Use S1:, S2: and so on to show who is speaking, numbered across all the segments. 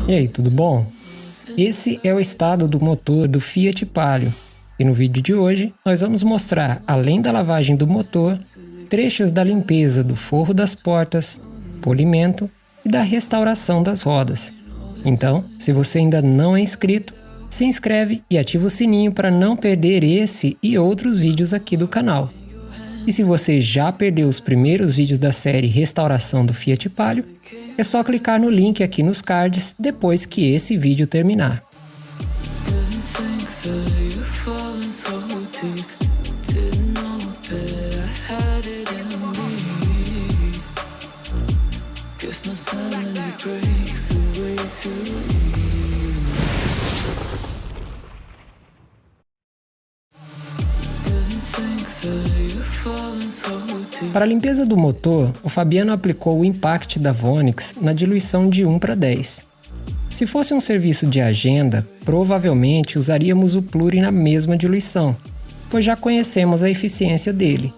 S1: E aí, tudo bom? Esse é o estado do motor do Fiat Palio. E no vídeo de hoje, nós vamos mostrar, além da lavagem do motor, trechos da limpeza do forro das portas, polimento e da restauração das rodas. Então, se você ainda não é inscrito, se inscreve e ativa o sininho para não perder esse e outros vídeos aqui do canal. E se você já perdeu os primeiros vídeos da série Restauração do Fiat Palio, é só clicar no link aqui nos cards depois que esse vídeo terminar. Para a limpeza do motor, o Fabiano aplicou o Impact da Vonix na diluição de 1:10. Se fosse um serviço de agenda, provavelmente usaríamos o Pluri na mesma diluição, pois já conhecemos a eficiência dele.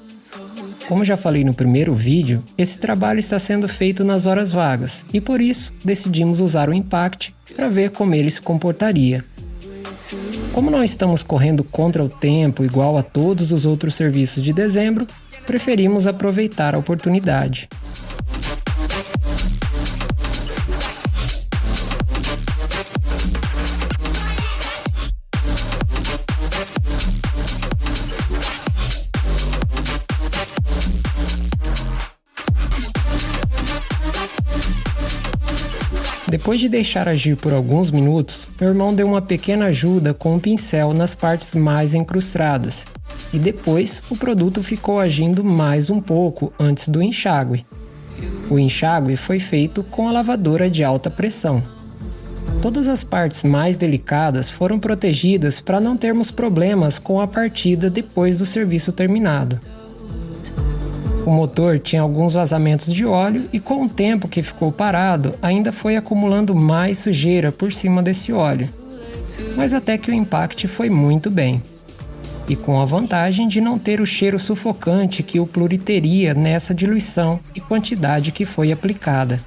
S1: Como já falei no primeiro vídeo, esse trabalho está sendo feito nas horas vagas e por isso decidimos usar o Impact para ver como ele se comportaria. Como não estamos correndo contra o tempo igual a todos os outros serviços de dezembro, preferimos aproveitar a oportunidade. Depois de deixar agir por alguns minutos, meu irmão deu uma pequena ajuda com um pincel nas partes mais encrustadas, e depois o produto ficou agindo mais um pouco antes do enxágue. O enxágue foi feito com a lavadora de alta pressão. Todas as partes mais delicadas foram protegidas para não termos problemas com a partida depois do serviço terminado. O motor tinha alguns vazamentos de óleo e com o tempo que ficou parado, ainda foi acumulando mais sujeira por cima desse óleo. Mas até que o Impact foi muito bem. E com a vantagem de não ter o cheiro sufocante que o Pluri teria nessa diluição e quantidade que foi aplicada.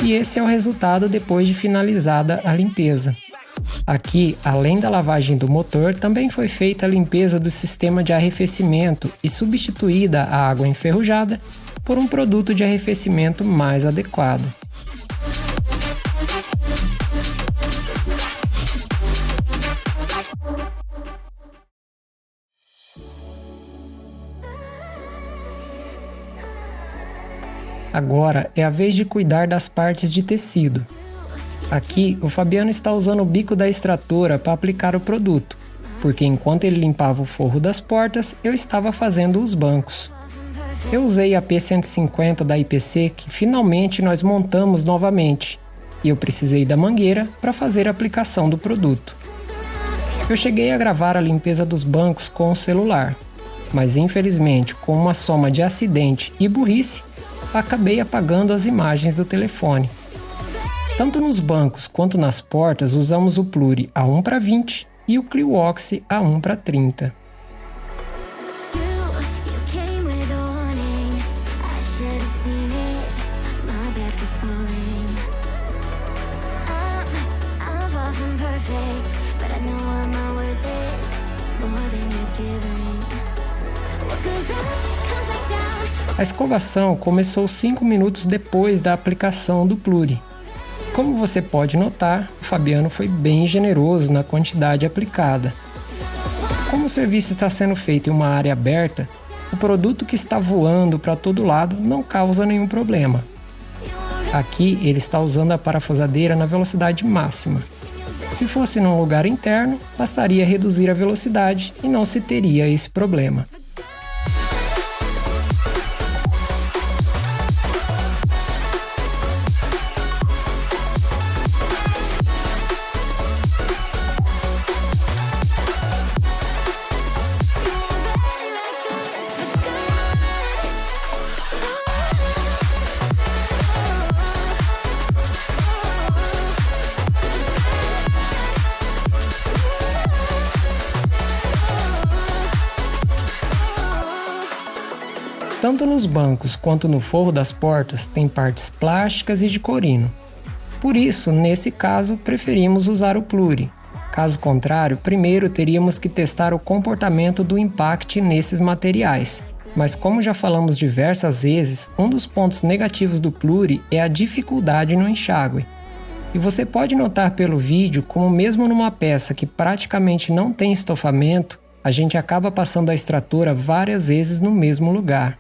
S1: E esse é o resultado depois de finalizada a limpeza. Aqui, além da lavagem do motor, também foi feita a limpeza do sistema de arrefecimento e substituída a água enferrujada por um produto de arrefecimento mais adequado. Agora é a vez de cuidar das partes de tecido. Aqui, o Fabiano está usando o bico da extratora para aplicar o produto, porque enquanto ele limpava o forro das portas, eu estava fazendo os bancos. Eu usei a P150 da IPC que finalmente nós montamos novamente, e eu precisei da mangueira para fazer a aplicação do produto. Eu cheguei a gravar a limpeza dos bancos com o celular, mas infelizmente, com uma soma de acidente e burrice, acabei apagando as imagens do telefone. Tanto nos bancos quanto nas portas usamos o Pluri a 1:20 e o Clio Oxy a 1:30. A escovação começou 5 minutos depois da aplicação do Pluri. Como você pode notar, o Fabiano foi bem generoso na quantidade aplicada. Como o serviço está sendo feito em uma área aberta, o produto que está voando para todo lado não causa nenhum problema. Aqui ele está usando a parafusadeira na velocidade máxima. Se fosse num lugar interno, bastaria reduzir a velocidade e não se teria esse problema. Tanto nos bancos quanto no forro das portas tem partes plásticas e de corino. Por isso, nesse caso, preferimos usar o Pluri. Caso contrário, primeiro teríamos que testar o comportamento do impact nesses materiais. Mas como já falamos diversas vezes, um dos pontos negativos do Pluri é a dificuldade no enxágue. E você pode notar pelo vídeo como mesmo numa peça que praticamente não tem estofamento, a gente acaba passando a extratora várias vezes no mesmo lugar.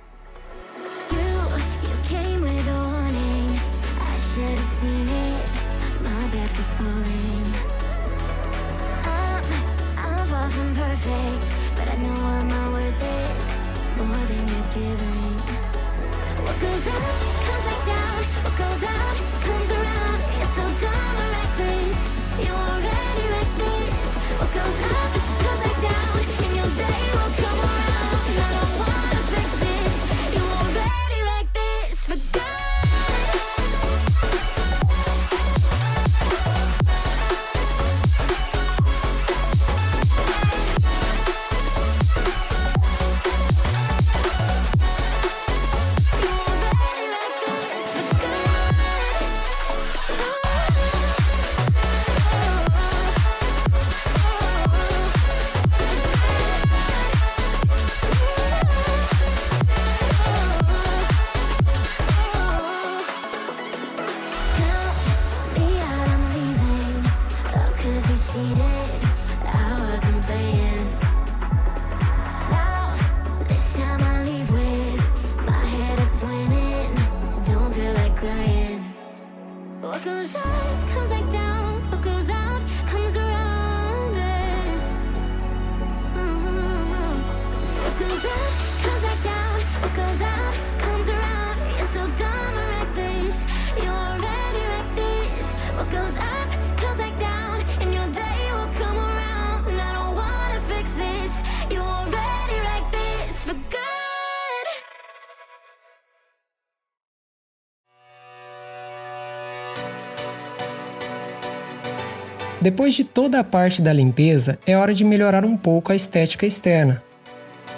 S1: Depois de toda a parte da limpeza, é hora de melhorar um pouco a estética externa.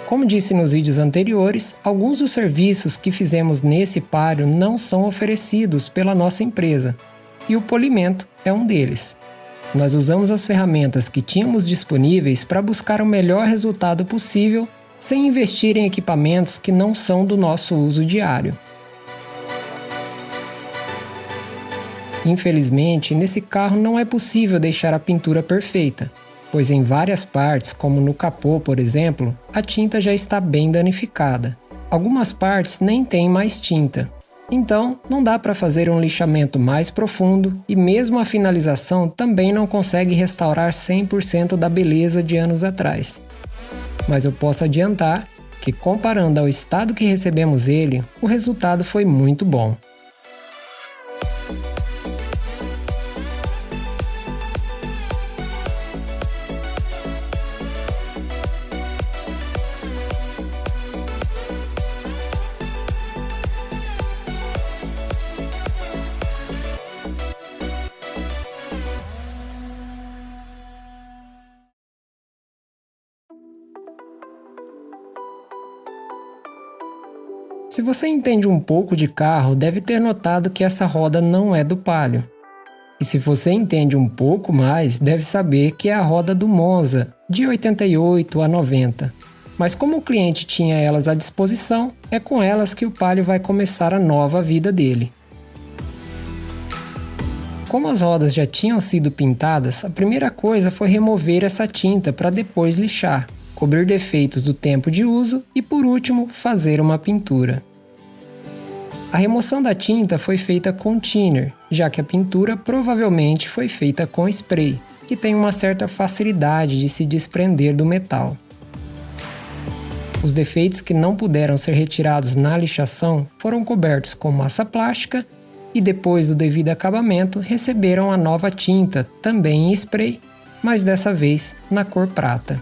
S1: Como disse nos vídeos anteriores, alguns dos serviços que fizemos nesse páreo não são oferecidos pela nossa empresa, e o polimento é um deles. Nós usamos as ferramentas que tínhamos disponíveis para buscar o melhor resultado possível, sem investir em equipamentos que não são do nosso uso diário. Infelizmente, nesse carro não é possível deixar a pintura perfeita, pois em várias partes, como no capô, por exemplo, a tinta já está bem danificada. Algumas partes nem têm mais tinta. Então, não dá para fazer um lixamento mais profundo e mesmo a finalização também não consegue restaurar 100% da beleza de anos atrás. Mas eu posso adiantar que, comparando ao estado que recebemos ele, o resultado foi muito bom. Se você entende um pouco de carro, deve ter notado que essa roda não é do Palio. E se você entende um pouco mais, deve saber que é a roda do Monza, de 88 a 90. Mas como o cliente tinha elas à disposição, é com elas que o Palio vai começar a nova vida dele. Como as rodas já tinham sido pintadas, a primeira coisa foi remover essa tinta para depois lixar, cobrir defeitos do tempo de uso e, por último, fazer uma pintura. A remoção da tinta foi feita com thinner, já que a pintura provavelmente foi feita com spray, que tem uma certa facilidade de se desprender do metal. Os defeitos que não puderam ser retirados na lixação foram cobertos com massa plástica e, depois do devido acabamento, receberam a nova tinta, também em spray, mas dessa vez na cor prata.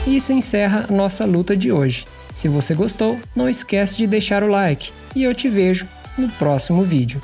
S1: E isso encerra a nossa luta de hoje. Se você gostou, não esquece de deixar o like e eu te vejo no próximo vídeo.